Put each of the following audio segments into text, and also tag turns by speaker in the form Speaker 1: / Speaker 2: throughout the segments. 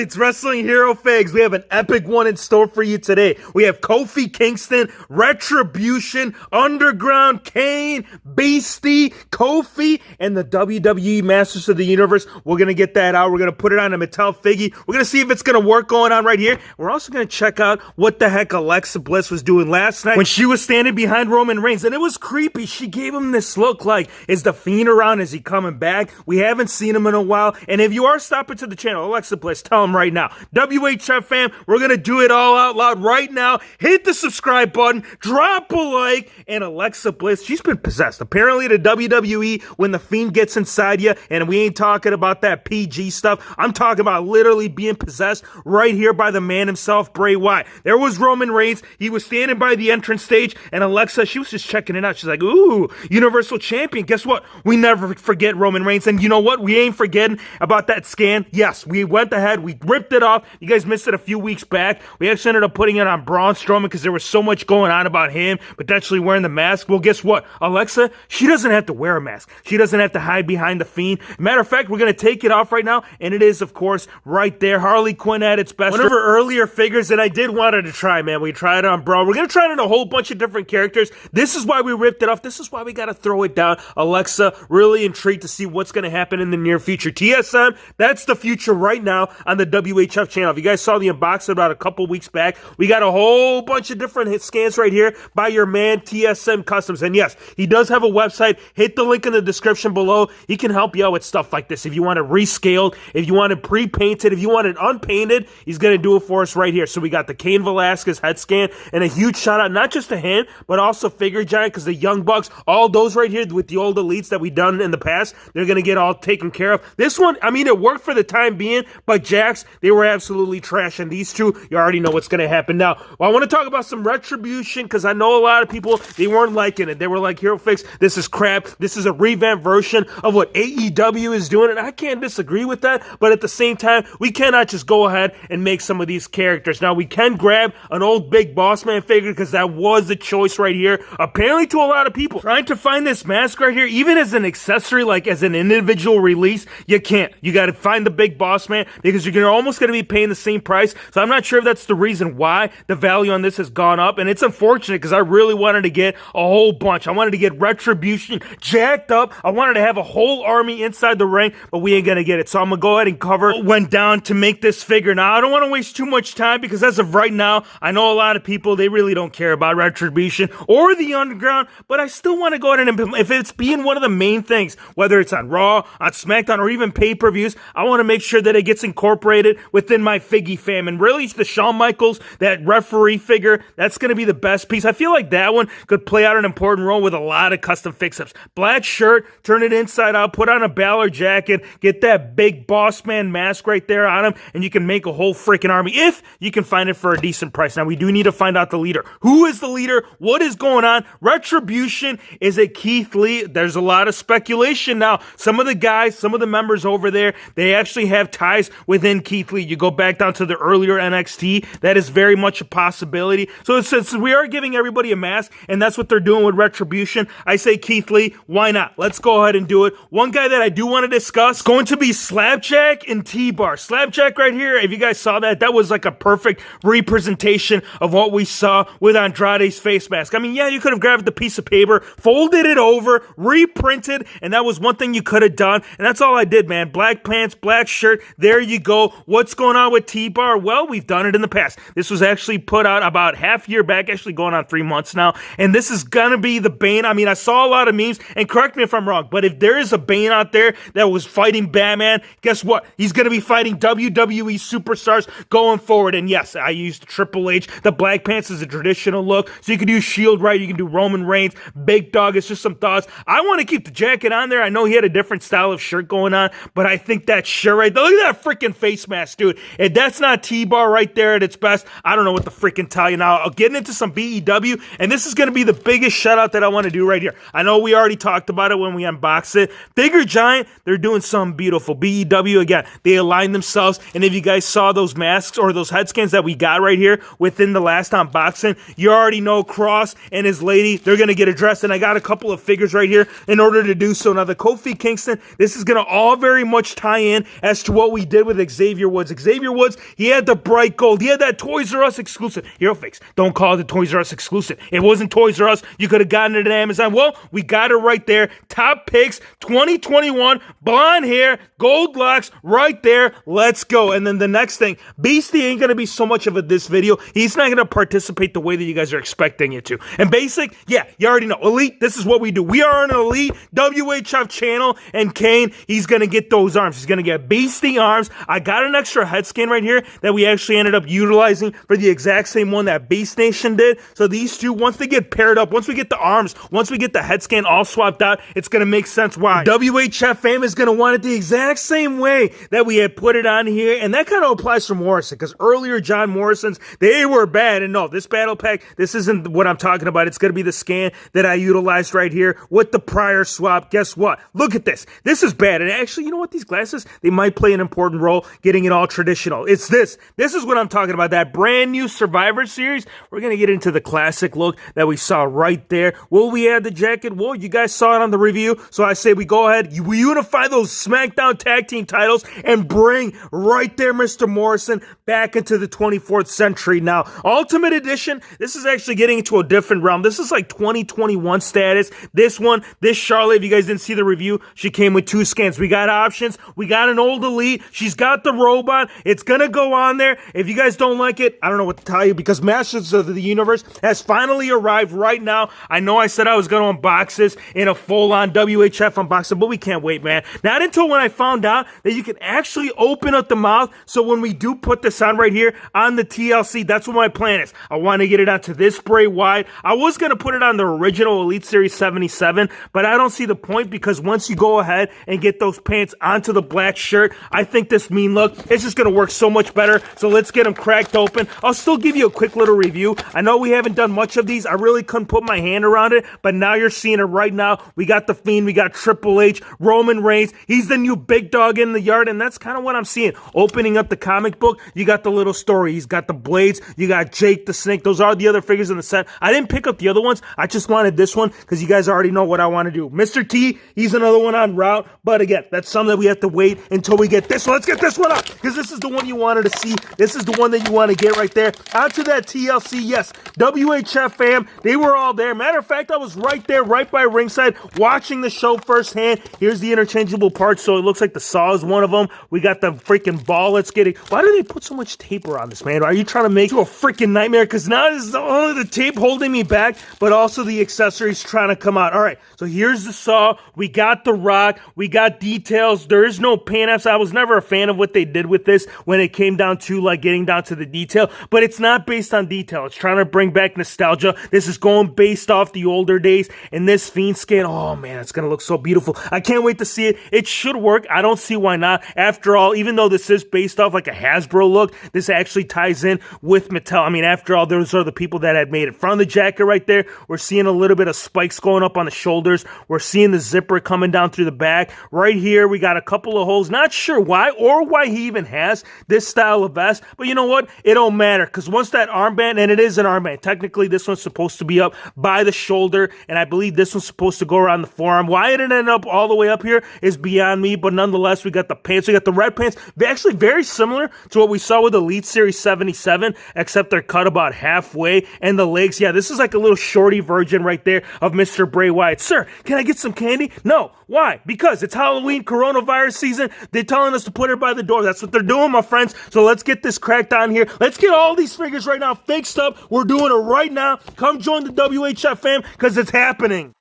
Speaker 1: It's Wrestling Hero Figs. We have an epic one in store for you today. We have Kofi Kingston, Retribution, Underground, Kane, Beastie, Kofi, and the WWE Masters of the Universe. We're going to get that out. We're going to put it on a Mattel Figgy. We're going to see if it's going to work going on right here. We're also going to check out what the heck Alexa Bliss was doing last night when she was standing behind Roman Reigns. And it was creepy. She gave him this look like, is the Fiend around? Is he coming back? We haven't seen him in a while. And if you are stopping to the channel, Alexa Bliss, tell him right now. WHF fam, we're going to do it all out loud right now. Hit the subscribe button, drop a like, and Alexa Bliss, she's been possessed. Apparently the WWE, when the Fiend gets inside you, and we ain't talking about that PG stuff, I'm talking about literally being possessed right here by the man himself, Bray Wyatt. There was Roman Reigns. He was standing by the entrance stage, and Alexa, she was just checking it out. She's like, ooh, Universal Champion. Guess what? We never forget Roman Reigns, and you know what? We ain't forgetting about that scan. Yes, we went ahead. We ripped it off. You guys missed it a few weeks back. We actually ended up putting it on Braun Strowman because there was so much going on about him potentially wearing the mask. Well, guess what? Alexa, she doesn't have to wear a mask. She doesn't have to hide behind the Fiend. Matter of fact, we're going to take it off right now, and it is, of course, right there. Harley Quinn at its best. One of her earlier figures that I did wanted to try, man. We tried it on Braun. We're going to try it on a whole bunch of different characters. This is why we ripped it off. This is why we got to throw it down. Alexa, really intrigued to see what's going to happen in the near future. TSM, that's the future right now on the WHF channel. If you guys saw the unboxing about a couple weeks back, we got a whole bunch of different hit scans right here by your man TSM Customs. And yes, he does have a website. Hit the link in the description below. He can help you out with stuff like this. If you want it rescaled, if you want it pre-painted, if you want it unpainted, he's going to do it for us right here. So we got the Cain Velasquez head scan, and a huge shout out, not just to him, but also Figure Giant, because the Young Bucks, all those right here with the old elites that we've done in the past, they're going to get all taken care of. This one, I mean, it worked for the time being, but Jax, they were absolutely trash. And these two, you already know what's going to happen. Now, I want to talk about some Retribution, because I know a lot of people, they weren't liking it. They were like, Hero Fix, this is crap. This is a revamped version of what AEW is doing, and I can't disagree with that, but at the same time, we cannot just go ahead and make some of these characters. Now, we can grab an old Big Boss Man figure, because that was the choice right here, apparently to a lot of people. Trying to find this mask right here, even as an accessory, like as an individual release, you can't. You got to find the Big Boss Man, because you're almost going to be paying the same price. So I'm not sure if that's the reason why the value on this has gone up, and it's unfortunate because I really wanted to get a whole bunch. I wanted to get Retribution jacked up. I wanted to have a whole army inside the ring, but we ain't going to get it. So I'm going to go ahead and cover what went down to make this figure. Now, I don't want to waste too much time, because as of right now, I know a lot of people, they really don't care about Retribution or the Underground, but I still want to go ahead and implement, if it's being one of the main things, whether it's on Raw, on SmackDown, or even pay-per-views, I want to make sure that it gets incorporated within my Figgy fam. And really, the Shawn Michaels, that referee figure, that's going to be the best piece. I feel like that one could play out an important role with a lot of custom fix-ups. Black shirt, turn it inside out, put on a Balor jacket, get that Big Boss Man mask right there on him, and you can make a whole freaking army if you can find it for a decent price. Now, we do need to find out the leader. Who is the leader? What is going on? Retribution, is it Keith Lee? There's a lot of speculation now. Some of the guys, some of the members over there, they actually have ties within Keith Lee. You go back down to the earlier NXT, that is very much a possibility. So since we are giving everybody a mask, and that's what they're doing with Retribution, I say Keith Lee, why not? Let's go ahead and do it. One guy that I do want to discuss is going to be Slapjack and T-Bar. Slapjack right here, if you guys saw that, that was like a perfect representation of what we saw with Andrade's face mask. I mean, yeah, you could have grabbed the piece of paper, folded it over, reprinted, and that was one thing you could have done, and that's all I did, man. Black pants, black shirt, there you go. What's going on with T-Bar? Well, we've done it in the past. This was actually put out about half year back, actually going on 3 months now, and this is gonna be the Bane. I mean, I saw a lot of memes, and correct me if I'm wrong, but if there is a Bane out there that was fighting Batman, guess what? He's gonna be fighting WWE superstars going forward, and yes, I used Triple H. The black pants is a traditional look, so you could use Shield right, you can do Roman Reigns, Big Dog. It's just some thoughts. I want to keep the jacket on there. I know he had a different style of shirt going on, but I think that shirt right there, look at that freaking face mask, dude. If that's not T-Bar right there at its best, I don't know what to freaking tell you. Now, I'll get into some BEW, and this is going to be the biggest shout out that I want to do right here. I know we already talked about it when we unboxed it. Figure Giant, they're doing something beautiful. BEW, again, they aligned themselves, and if you guys saw those masks or those head scans that we got right here within the last unboxing, you already know Cross and his lady, they're going to get addressed, and I got a couple of figures right here in order to do so. Now, the Kofi Kingston, this is going to all very much tie in as to what we did with Xavier Xavier Woods. Xavier Woods, he had the bright gold. He had that Toys R Us exclusive. Hero Fakes, don't call it the Toys R Us exclusive. It wasn't Toys R Us. You could have gotten it at Amazon. Well, we got it right there. Top picks, 2021, blonde hair, gold locks, right there. Let's go. And then the next thing, Beastie ain't going to be so much of this video. He's not going to participate the way that you guys are expecting it to. And Basic, yeah, you already know. Elite, this is what we do. We are an Elite WHF channel, and Kane, he's going to get those arms. He's going to get Beastie arms. I got an extra head scan right here that we actually ended up utilizing for the exact same one that Beast Nation did. So these two, once they get paired up, once we get the arms, once we get the head scan all swapped out, it's going to make sense why. WHF fam is going to want it the exact same way that we had put it on here, and that kind of applies for Morrison, because earlier John Morrison's, they were bad, and no, this battle pack, this isn't what I'm talking about. It's going to be the scan that I utilized right here with the prior swap. Guess what? Look at this. This is bad, and actually, you know what? These glasses, they might play an important role getting it all traditional. It's this. This is what I'm talking about, that brand new Survivor Series. We're going to get into the classic look that we saw right there. Will we add the jacket? Well, you guys saw it on the review, so I say we go ahead, we unify those SmackDown Tag Team titles and bring right there Mr. Morrison back into the 24th century now. Ultimate Edition, this is actually getting into a different realm. This is like 2021 status. This one, this Charlotte, if you guys didn't see the review, she came with 2 scans. We got options. We got an old Elite. She's got the robot. It's going to go on there. If you guys don't like it, I don't know what to tell you, because Masters of the Universe has finally arrived right now. I know I said I was going to unbox this in a full-on WHF unboxing, but we can't wait, man. Not until when I found out that you can actually open up the mouth, so when we do put this on right here on the TLC, that's what my plan is. I want to get it onto this Bray Wyatt. I was going to put it on the original Elite Series 77, but I don't see the point, because once you go ahead and get those pants onto the black shirt, I think this mean look, it's just going to work so much better. So let's get them cracked open. I'll still give you a quick little review. I know we haven't done much of these. I really couldn't put my hand around it, but now you're seeing it right now. We got The Fiend, we got Triple H, Roman Reigns. He's the new big dog in the yard, and that's kind of what I'm seeing. Opening up the comic book, you got the little story. He's got the blades. You got Jake the Snake. Those are the other figures in the set. I didn't pick up the other ones. I just wanted this one because you guys already know what I want to do. Mr. T, he's another one on route, but again, that's something that we have to wait until we get this one. Let's get this one up, because this is the one you wanted to see. This is the one that you want to get right there. Out to that TLC, yes. WHF fam, they were all there. Matter of fact, I was right there, right by ringside, watching the show firsthand. Here's the interchangeable parts, so it looks like the saw is one of them. We got the freaking ball. Let's get it. Why do they put so much tape around this, man? Are you trying to make it a freaking nightmare? Because now this is only the tape holding me back, but also the accessories trying to come out. All right, so here's the saw. We got the rock. We got details. There is no pan-ups. I was never a fan of what they did with this when it came down to like getting down to the detail, but it's not based on detail. It's trying to bring back nostalgia. This is going based off the older days, and this Fiend skin, oh man, it's going to look so beautiful. I can't wait to see it. It should work. I don't see why not. After all, even though this is based off like a Hasbro look, this actually ties in with Mattel. I mean, after all, those are the people that had made it. From the jacket right there, we're seeing a little bit of spikes going up on the shoulders. We're seeing the zipper coming down through the back. Right here, we got a couple of holes. Not sure why or why he even has this style of vest, but you know what? It don't matter, because once that armband, and it is an armband, technically this one's supposed to be up by the shoulder, and I believe this one's supposed to go around the forearm. Why it ended up all the way up here is beyond me, but nonetheless, we got the pants. We got the red pants. They're actually very similar to what we saw with Elite Series 77, except they're cut about halfway, and the legs, yeah, this is like a little shorty version right there of Mr. Bray Wyatt. Sir, can I get some candy? No. Why? Because it's Halloween, coronavirus season. They're telling us to put it by the door. That's what they're doing, my friends. So let's get this cracked on here. Let's get all these figures right now fixed up. We're doing it right now. Come join the WHF fam, because it's happening.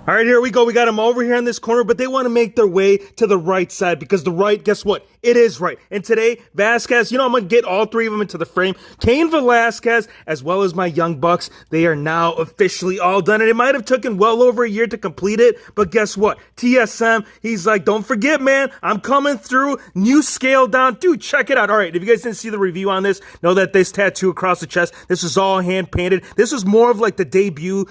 Speaker 1: All right, here we go. We got them over here in this corner, but they want to make their way to the right side because the right, guess what? It is right. And today, Vasquez, I'm going to get all three of them into the frame. Cain Velasquez, as well as my Young Bucks, they are now officially all done. And it might have taken well over a year to complete it, but guess what? TSM, he's like, don't forget, man, I'm coming through. New scale down. Dude, check it out. All right, if you guys didn't see the review on this, know that this tattoo across the chest, this is all hand painted. This was more of like the debut,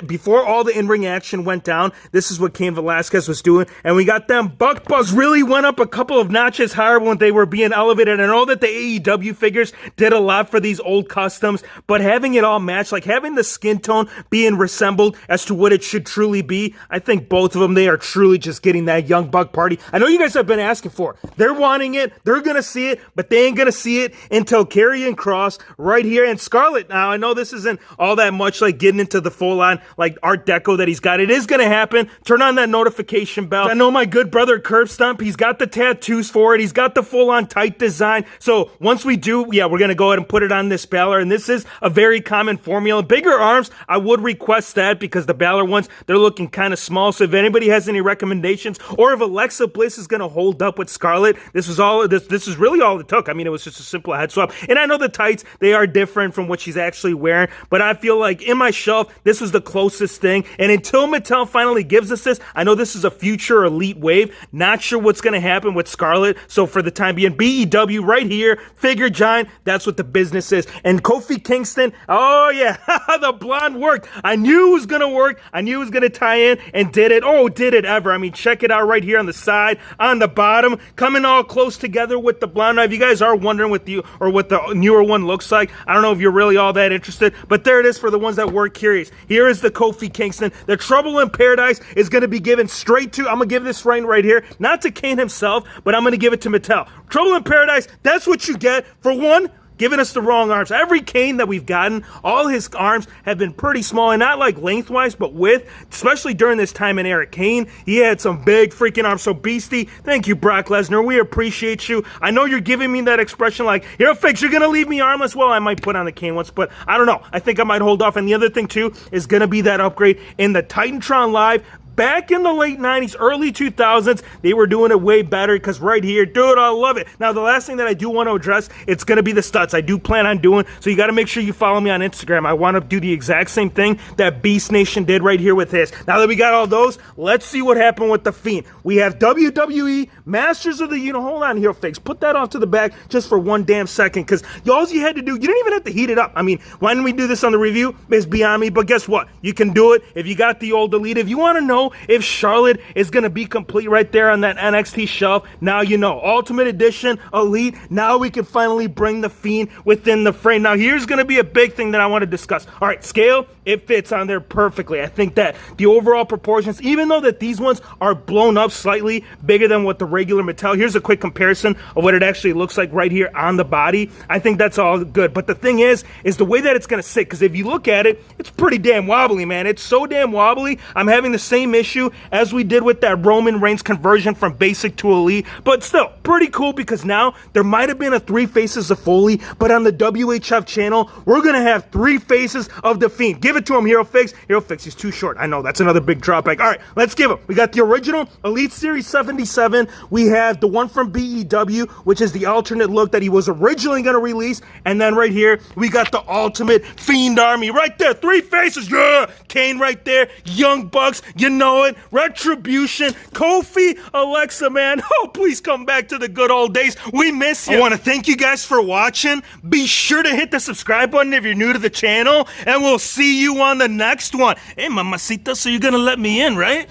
Speaker 1: before all the in-ring action went down. This is what Cain Velasquez was doing. And we got them Buck Buzz really went up a couple of notches higher when they were being elevated. I know that the AEW figures did a lot for these old customs, but having it all matched, like having the skin tone being resembled as to what it should truly be, I think both of them, they are truly just getting that Young Buck party. I know you guys have been asking for it. They're wanting it. They're going to see it, but they ain't going to see it until Karrion Kross right here. And Scarlett, now I know this isn't all that much like getting into the full on like Art Deco that he's got. It is going to happen. Turn on that notification bell. I know my good brother Curb Stomp, he's got the tattoos for it. He's got the full on tight design. So once we do, we're going to go ahead and put it on this Balor. And this is a very common formula. Bigger arms, I would request that because the Balor ones, they're looking kind of small. So if anybody has any recommendations or if Alexa Bliss is going to hold up with Scarlett, this is really all it took. I mean, it was just a simple head swap. And I know the tights, they are different from what she's actually wearing, but I feel like in my shelf, this was the closest thing. And until Mattel finally gives us this, I know this is a future elite wave. Not sure what's going to happen with Scarlett. So for the time being, BEW right here, figure giant, that's what the business is. And Kofi Kingston, oh yeah, the blonde worked. I knew it was going to work. I knew it was going to tie in and did it. Oh, did it ever. I mean, check it out right here on the side, on the bottom, coming all close together with the blonde. Now, if you guys are wondering what the newer one looks like, I don't know if you're really all that interested, but there it is for the ones that were curious. Here is the Kofi Kingston. The Trouble in Paradise is going to be given straight to, I'm going to give this right here, not to Kane himself, but I'm going to give it to Mattel. Trouble in Paradise, that's what you get for one, giving us the wrong arms. Every Kane that we've gotten, all his arms have been pretty small, and not like lengthwise, but width, especially during this time in Eric Kane. He had some big freaking arms. So Beastie, thank you, Brock Lesnar. We appreciate you. I know you're giving me that expression like, here, Fix, you're going to leave me armless. Well, I might put on the Kane once, but I don't know. I think I might hold off. And the other thing, too, is going to be that upgrade in the Titantron Live. Back in the late 90s, early 2000s, they were doing it way better because right here, dude, I love it. Now, the last thing that I do want to address, it's going to be the studs. I do plan on doing, so you got to make sure you follow me on Instagram. I want to do the exact same thing that Beast Nation did right here with his. Now that we got all those, let's see what happened with The Fiend. We have WWE Masters of the hold on here, Fakes. Put that off to the back just for one damn second because all you had to do, you didn't even have to heat it up. I mean, why didn't we do this on the review? It's beyond me, but guess what? You can do it if you got the old Elite. If you want to know if Charlotte is going to be complete right there on that NXT shelf, now you know. Ultimate Edition, Elite, now we can finally bring The Fiend within the frame. Now here's going to be a big thing that I want to discuss. All right, scale, it fits on there perfectly. I think that the overall proportions, even though that these ones are blown up slightly bigger than what the regular Mattel, here's a quick comparison of what it actually looks like right here on the body. I think that's all good. But the thing is the way that it's going to sit, because if you look at it, it's pretty damn wobbly, man. It's so damn wobbly. I'm having the same issue as we did with that Roman Reigns conversion from basic to elite, but still pretty cool because now there might have been a 3 faces of Foley, but on the WHF channel, we're going to have 3 faces of The Fiend. Give it to him, Hero Fix. Hero Fix, he's too short. I know, that's another big drawback. All right, let's give him. We got the original Elite Series 77. We have the one from BEW, which is the alternate look that he was originally going to release, and then right here, we got the Ultimate Fiend Army right there. 3 faces, yeah! Kane right there, Young Bucks, you know it, Retribution, Kofi, Alexa, man. Oh, please come back to the good old days. We miss you. I want to thank you guys for watching. Be sure to hit the subscribe button if you're new to the channel, and we'll see you on the next one. Hey, mamacita, so you're going to let me in, right?